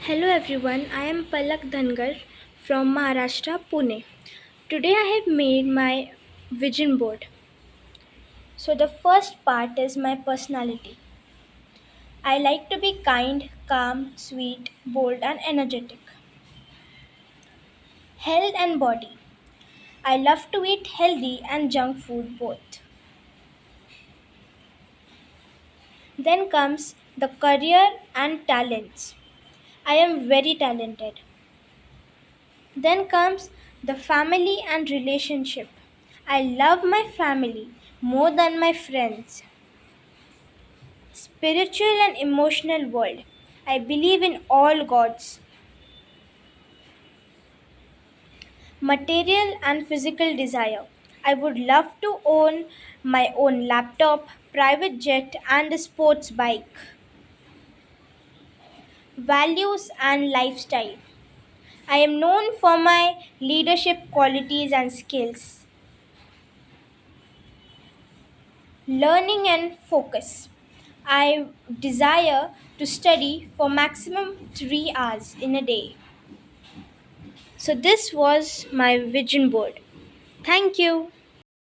Hello everyone, I am Palak from Maharashtra, Pune. Today I have made my vision board. So the first part is my personality. I like to be kind, calm, sweet, bold and energetic. Health and body. I love to eat healthy and junk food both. Then comes the career and talents. I am very talented. Then comes the family and relationship. I love my family more than my friends. Spiritual and emotional world. I believe in all gods. Material and physical desire. I would love to own my own laptop, private jet, and a sports bike. Values and lifestyle. I am known for my leadership qualities and skills. Learning and focus. I desire to study for maximum 3 hours in a day. So this was my vision board. Thank you.